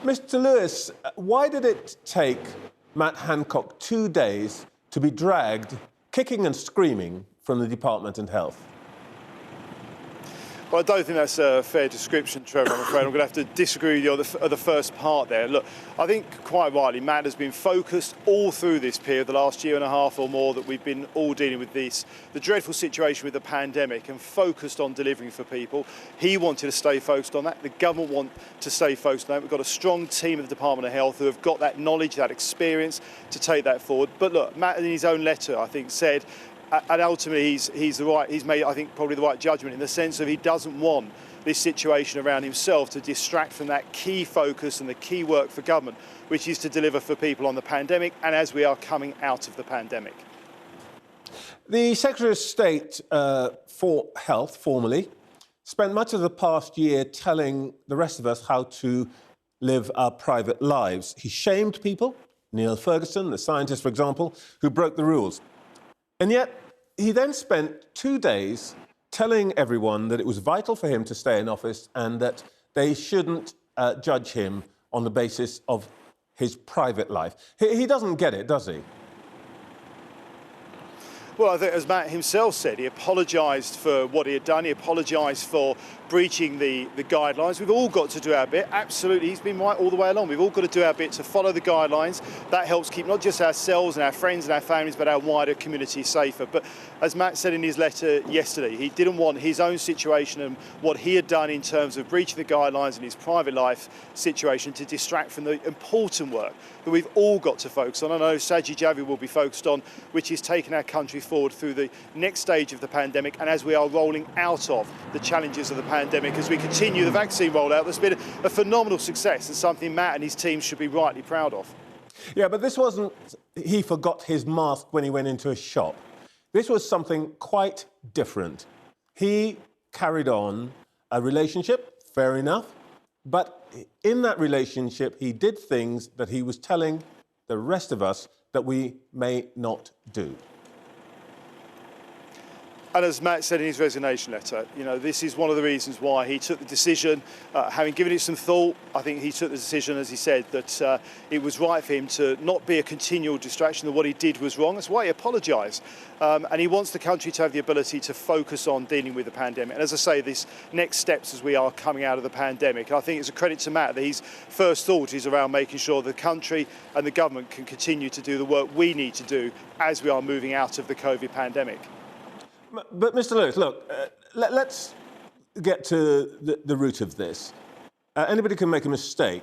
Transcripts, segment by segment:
Mr. Lewis, why did it take Matt Hancock 2 days to be dragged, kicking and screaming, from the Department of Health? Well, I don't think that's a fair description, Trevor, I'm afraid. I'm going to have to disagree with you on the first part there. Look, I think quite rightly, Matt has been focused all through this period, the last year and a half or more, that we've been all dealing with this, the dreadful situation with the pandemic, and focused on delivering for people. He wanted to stay focused on that. The government want to stay focused on that. We've got a strong team at the Department of Health who have got that knowledge, that experience to take that forward. But look, Matt, in his own letter, I think, said, and ultimately he's made, I think, probably the right judgment in the sense of he doesn't want this situation around himself to distract from that key focus and the key work for government, which is to deliver for people on the pandemic and as we are coming out of the pandemic. The Secretary of State for Health, formerly, spent much of the past year telling the rest of us how to live our private lives. He shamed people, Neil Ferguson, the scientist, for example, who broke the rules. And yet, he then spent 2 days telling everyone that it was vital for him to stay in office and that they shouldn't judge him on the basis of his private life. He doesn't get it, does he? Well, I think, as Matt himself said, he apologised for what he had done. He apologised for breaching the guidelines. We've all got to do our bit. Absolutely, he's been right all the way along. We've all got to do our bit to follow the guidelines. That helps keep not just ourselves and our friends and our families, but our wider community safer. But as Matt said in his letter yesterday, he didn't want his own situation and what he had done in terms of breaching the guidelines in his private life situation to distract from the important work that we've all got to focus on. I know Sajid Javid will be focused on, which is taking our country forward through the next stage of the pandemic and as we are rolling out of the challenges of the pandemic, as we continue the vaccine rollout. That's been a phenomenal success and something Matt and his team should be rightly proud of. Yeah, but this wasn't he forgot his mask when he went into a shop. This was something quite different. He carried on a relationship, fair enough, but in that relationship he did things that he was telling the rest of us that we may not do. And as Matt said in his resignation letter, you know, this is one of the reasons why he took the decision, having given it some thought, I think he took the decision, as he said, that it was right for him to not be a continual distraction, that what he did was wrong. That's why he apologised. And he wants the country to have the ability to focus on dealing with the pandemic. And as I say, this next steps as we are coming out of the pandemic. I think it's a credit to Matt that his first thought is around making sure the country and the government can continue to do the work we need to do as we are moving out of the COVID pandemic. But, Mr. Lewis, look, let's get to the root of this. Anybody can make a mistake,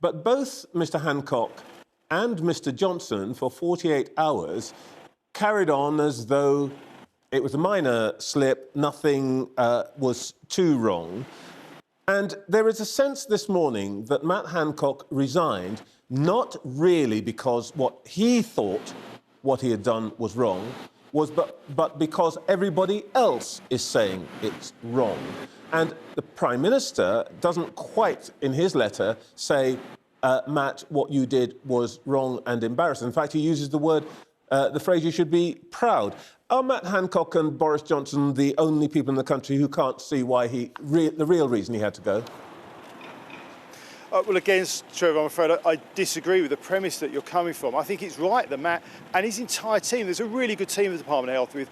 but both Mr. Hancock and Mr. Johnson, for 48 hours, carried on as though it was a minor slip, nothing was too wrong. And there is a sense this morning that Matt Hancock resigned, not really because what he thought what he had done was wrong, but because everybody else is saying it's wrong. And the Prime Minister doesn't quite, in his letter, say, Matt, what you did was wrong and embarrassing. In fact, he uses the phrase, you should be proud. Are Matt Hancock and Boris Johnson the only people in the country who can't see why the real reason he had to go? Well, again, Trevor, I'm afraid I disagree with the premise that you're coming from. I think it's right that Matt and his entire team, there's a really good team at the Department of Health with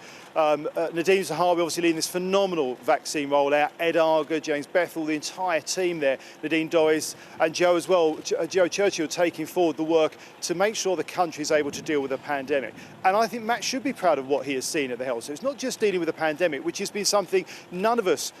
Nadine Zahawi obviously leading this phenomenal vaccine rollout, Ed Arger, James Bethel, the entire team there, Nadine Doris and Joe as well, Joe Churchill taking forward the work to make sure the country is able to deal with the pandemic. And I think Matt should be proud of what he has seen at the health. So it's not just dealing with the pandemic, which has been something none of us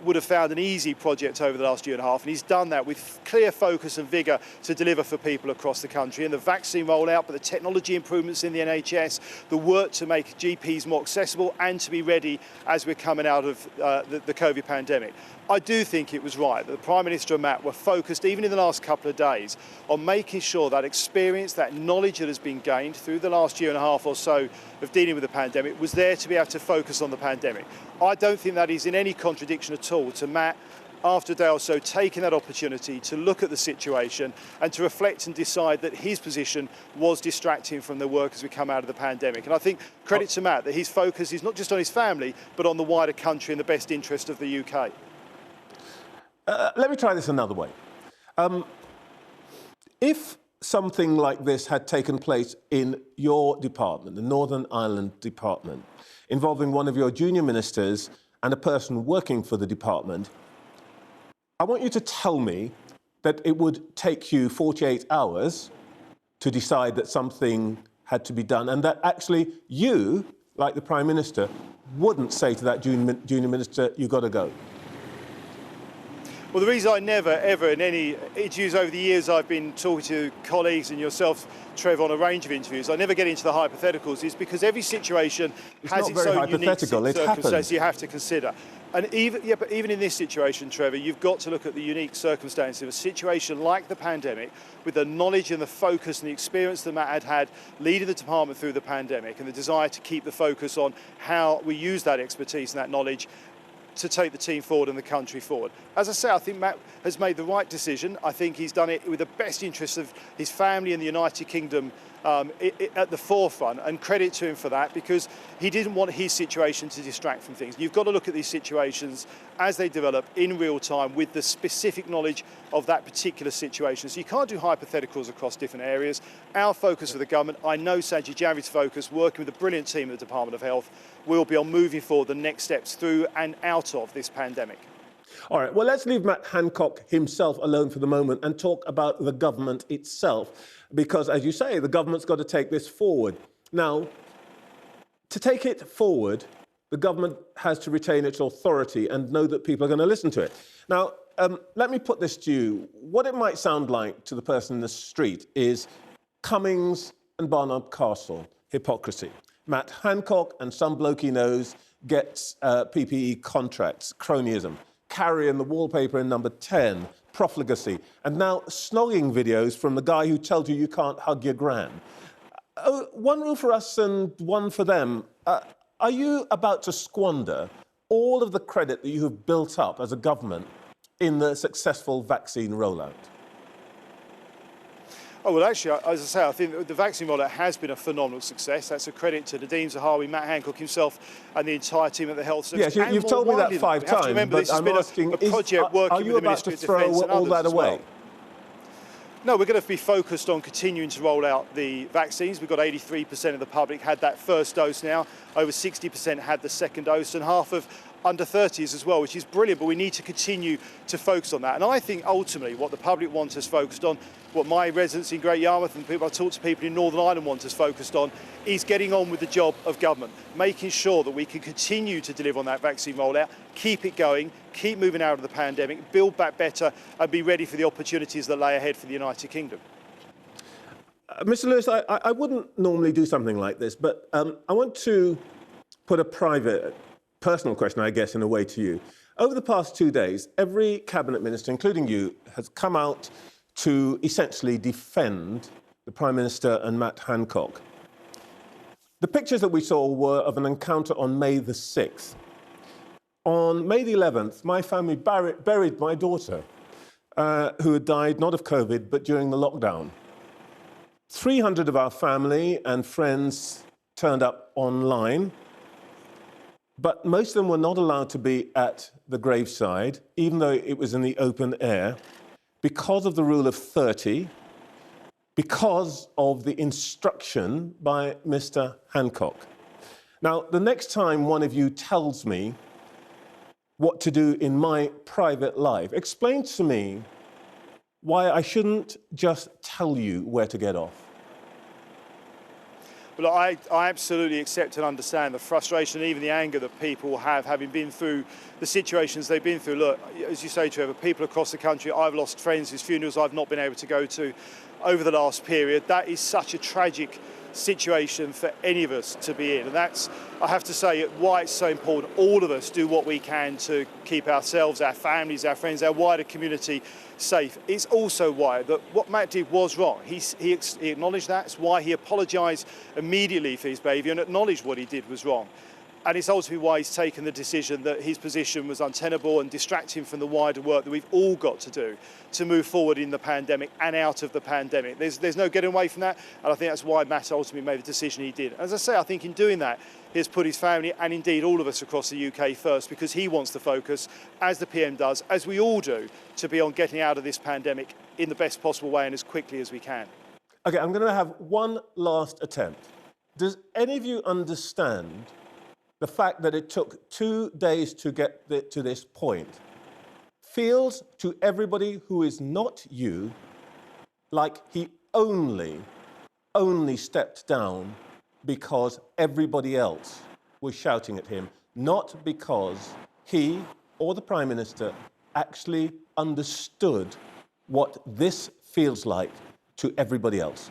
would have found an easy project over the last year and a half. And he's done that with clear focus and vigour to deliver for people across the country. And the vaccine rollout, but the technology improvements in the NHS, the work to make GPs more accessible and to be ready as we're coming out of the COVID pandemic. I do think it was right that the Prime Minister and Matt were focused, even in the last couple of days, on making sure that experience, that knowledge that has been gained through the last year and a half or so of dealing with the pandemic was there to be able to focus on the pandemic. I don't think that is in any contradiction at all to Matt, after a day or so, taking that opportunity to look at the situation and to reflect and decide that his position was distracting from the work as we come out of the pandemic. And I think credit to Matt that his focus is not just on his family, but on the wider country and the best interest of the UK. Let me try this another way. if something like this had taken place in your department, the Northern Ireland department, involving one of your junior ministers and a person working for the department, I want you to tell me that it would take you 48 hours to decide that something had to be done, and that actually you, like the Prime Minister, wouldn't say to that junior minister, you've got to go. Well, the reason I never, ever, in any interviews over the years I've been talking to colleagues and yourself, Trevor, on a range of interviews, I never get into the hypotheticals, is because every situation has its own unique circumstances you have to consider. And even in this situation, Trevor, you've got to look at the unique circumstances of a situation like the pandemic, with the knowledge and the focus and the experience that Matt had had leading the department through the pandemic, and the desire to keep the focus on how we use that expertise and that knowledge to take the team forward and the country forward. As I say, I think Matt has made the right decision. I think he's done it with the best interests of his family and the United Kingdom at the forefront, and credit to him for that, because he didn't want his situation to distract from things. You've got to look at these situations as they develop in real time with the specific knowledge of that particular situation. So you can't do hypotheticals across different areas. Our focus for the government, I know Sajid Javid's focus, working with a brilliant team at the Department of Health, will be on moving forward the next steps through and out of this pandemic. All right, well, let's leave Matt Hancock himself alone for the moment and talk about the government itself, because, as you say, the government's got to take this forward. Now, to take it forward, the government has to retain its authority and know that people are going to listen to it. Now, let me put this to you. What it might sound like to the person in the street is Cummings and Barnard Castle hypocrisy. Matt Hancock and some bloke he knows gets PPE contracts, cronyism, carrying the wallpaper in number 10, profligacy, and now snogging videos from the guy who tells you you can't hug your gran. One rule for us and one for them. Are you about to squander all of the credit that you have built up as a government in the successful vaccine rollout? Oh, well, actually, as I say, I think the vaccine rollout has been a phenomenal success. That's a credit to Nadine Zahawi, Matt Hancock himself, and the entire team at the Health Service. Yes, you've told me that 5 times, but I'm asking, are you about to throw all that away? No, we're going to be focused on continuing to roll out the vaccines. We've got 83% of the public had that first dose now. Over 60% had the second dose, and half of under 30s as well, which is brilliant, but we need to continue to focus on that. And I think ultimately what the public want us focused on, what my residents in Great Yarmouth and people I talk to people in Northern Ireland want us focused on, is getting on with the job of government, making sure that we can continue to deliver on that vaccine rollout, keep it going, keep moving out of the pandemic, build back better, and be ready for the opportunities that lay ahead for the United Kingdom. Mr. Lewis, I wouldn't normally do something like this, but I want to put a private, personal question, I guess, in a way to you. Over the past 2 days, every cabinet minister, including you, has come out to essentially defend the Prime Minister and Matt Hancock. The pictures that we saw were of an encounter on May the 6th. On May the 11th, my family buried my daughter, who had died not of COVID, but during the lockdown. 300 of our family and friends turned up online, but most of them were not allowed to be at the graveside, even though it was in the open air, because of the rule of 30, because of the instruction by Mr. Hancock. Now, the next time one of you tells me what to do in my private life, explain to me why I shouldn't just tell you where to get off. Well, I absolutely accept and understand the frustration and even the anger that people have, having been through the situations they've been through. Look, as you say, Trevor, people across the country, I've lost friends whose funerals I've not been able to go to over the last period. That is such a tragic situation for any of us to be in. And that's, I have to say, why it's so important all of us do what we can to keep ourselves, our families, our friends, our wider community safe. It's also why that what Matt did was wrong. He acknowledged that. It's why he apologised immediately for his behaviour and acknowledged what he did was wrong. And it's ultimately why he's taken the decision that his position was untenable and distract him from the wider work that we've all got to do to move forward in the pandemic and out of the pandemic. There's no getting away from that, and I think that's why Matt ultimately made the decision he did. As I say, I think in doing that, he has put his family and indeed all of us across the UK first, because he wants to focus, as the PM does, as we all do, to be on getting out of this pandemic in the best possible way and as quickly as we can. OK, I'm going to have one last attempt. Does any of you understand the fact that it took 2 days to get to this point? Feels to everybody who is not you like he only stepped down because everybody else was shouting at him, not because he or the Prime Minister actually understood what this feels like to everybody else.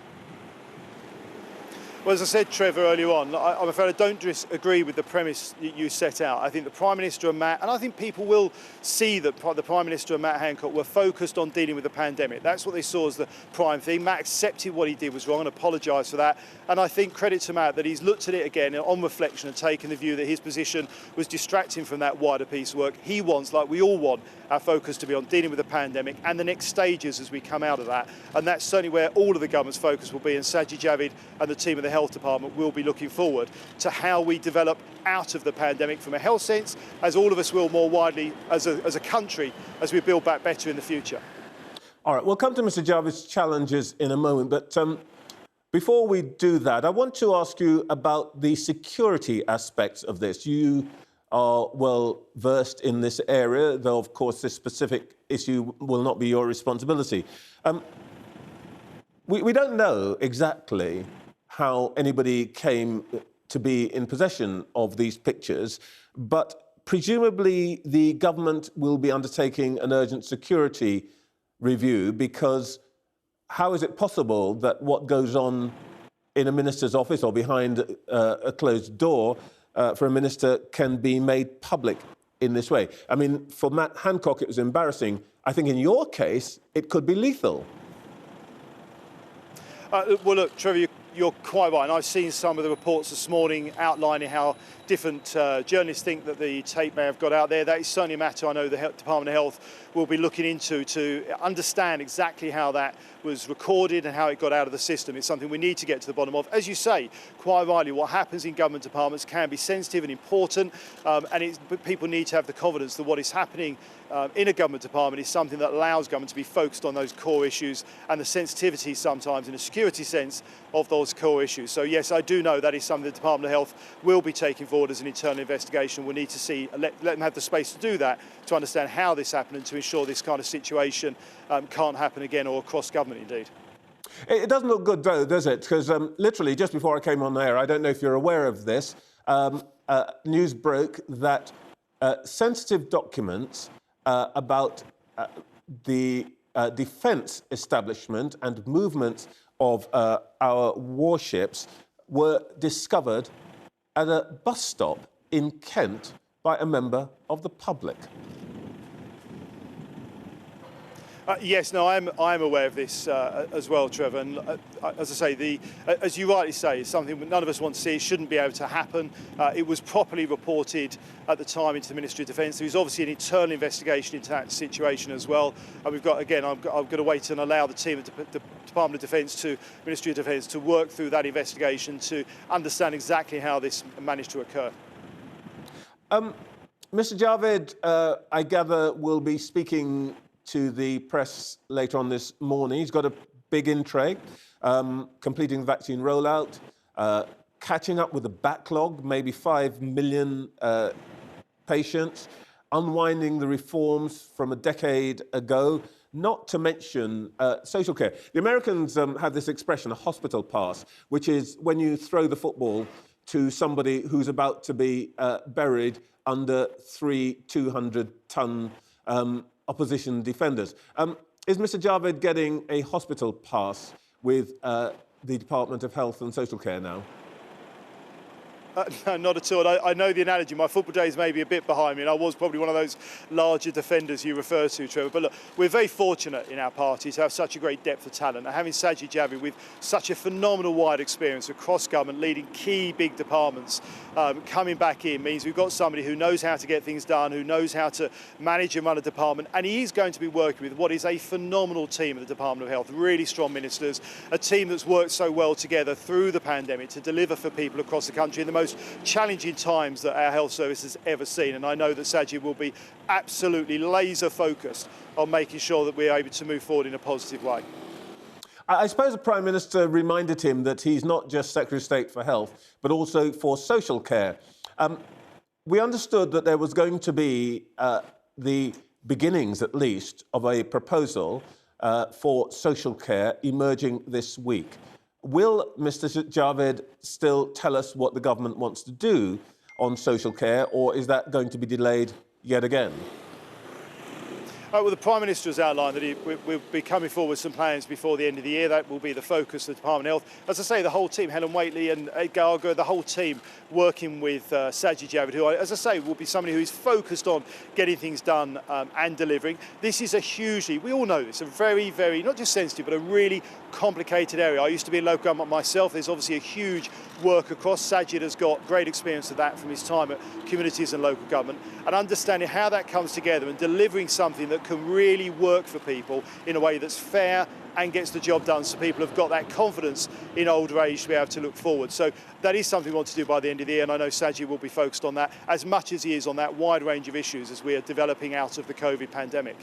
Well, as I said, Trevor, earlier on, I'm afraid I don't disagree with the premise you set out. I think the Prime Minister and Matt, and I think people will see that the Prime Minister and Matt Hancock were focused on dealing with the pandemic. That's what they saw as the prime thing. Matt accepted what he did was wrong and apologised for that. And I think credit to Matt that he's looked at it again on reflection and taken the view that his position was distracting from that wider piece of work. He wants, like we all want, our focus to be on dealing with the pandemic and the next stages as we come out of that. And that's certainly where all of the government's focus will be. And Sajid Javid and the team of the Health Department will be looking forward to how we develop out of the pandemic from a health sense, as all of us will more widely as a country, as we build back better in the future. All right, we'll come to Mr. Javid's challenges in a moment, but before we do that, I want to ask you about the security aspects of this. You are well versed in this area, though, of course, this specific issue will not be your responsibility. We don't know exactly how anybody came to be in possession of these pictures, but presumably the government will be undertaking an urgent security review, because how is it possible that what goes on in a minister's office or behind a closed door for a minister can be made public in this way? I mean, for Matt Hancock, it was embarrassing. I think in your case, it could be lethal. Well, look, Trevor, you're quite right. And I've seen some of the reports this morning outlining how different journalists think that the tape may have got out there. That is certainly a matter I know the Department of Health will be looking into to understand exactly how that was recorded and how it got out of the system. It's something we need to get to the bottom of. As you say, quite rightly, what happens in government departments can be sensitive and important, and people need to have the confidence that what is happening in a government department is something that allows government to be focused on those core issues and the sensitivity sometimes in a security sense of those core issues. So yes, I do know that is something the Department of Health will be taking forward as an internal investigation. We'll need to see, let them have the space to do that, to understand how this happened and to ensure this kind of situation can't happen again or across government indeed. It doesn't look good, though, does it? Because literally, just before I came on air, I don't know if you're aware of this, news broke that sensitive documents about the defence establishment and movements of our warships were discovered at a bus stop in Kent by a member of the public. Yes, no, I'm aware of this as well, Trevor. And as I say, as you rightly say, it's something that none of us want to see. It shouldn't be able to happen. It was properly reported at the time into the Ministry of Defence. There was obviously an internal investigation into that situation as well. And we've got, again, I'm going to wait and allow the team at the Department of Defence to Ministry of Defence to work through that investigation to understand exactly how this managed to occur. Mr. Javid, I gather, will be speaking to the press later on this morning. He's got a big in tray, completing the vaccine rollout, catching up with the backlog, maybe 5 million patients, unwinding the reforms from a decade ago, not to mention social care. The Americans have this expression, a hospital pass, which is when you throw the football to somebody who's about to be buried under 3 200-ton opposition defenders. Is Mr. Javid getting a hospital pass with the Department of Health and Social Care now? No, not at all. I know the analogy. My football days may be a bit behind me, and I was probably one of those larger defenders you refer to, Trevor. But look, we're very fortunate in our party to have such a great depth of talent. And having Sajid Javid with such a phenomenal wide experience across government, leading key big departments, coming back in means we've got somebody who knows how to get things done, who knows how to manage and run a department. And he is going to be working with what is a phenomenal team at the Department of Health, really strong ministers, a team that's worked so well together through the pandemic to deliver for people across the country in the most most challenging times that our health service has ever seen, and I know that Sajid will be absolutely laser focused on making sure that we're able to move forward in a positive way. I suppose the Prime Minister reminded him that he's not just Secretary of State for Health, but also for social care. We understood that there was going to be the beginnings, at least, of a proposal for social care emerging this week. Will Mr. Javed still tell us what the government wants to do on social care, or is that going to be delayed yet again? Well, the Prime Minister has outlined that we'll be coming forward with some plans before the end of the year. That will be the focus of the Department of Health. As I say, the whole team, Helen Whately and Ed Garger, the whole team working with Sajid Javid, who, as I say, will be somebody who is focused on getting things done and delivering. This is a hugely, we all know this, a very, very, not just sensitive, but a really complicated area. I used to be in local government myself. There's obviously a huge work across. Sajid has got great experience of that from his time at communities and local government, and understanding how that comes together and delivering something that can really work for people in a way that's fair and gets the job done, so people have got that confidence in older age to be able to look forward. So that is something we want to do by the end of the year, and I know Sajid will be focused on that as much as he is on that wide range of issues as we are developing out of the COVID pandemic.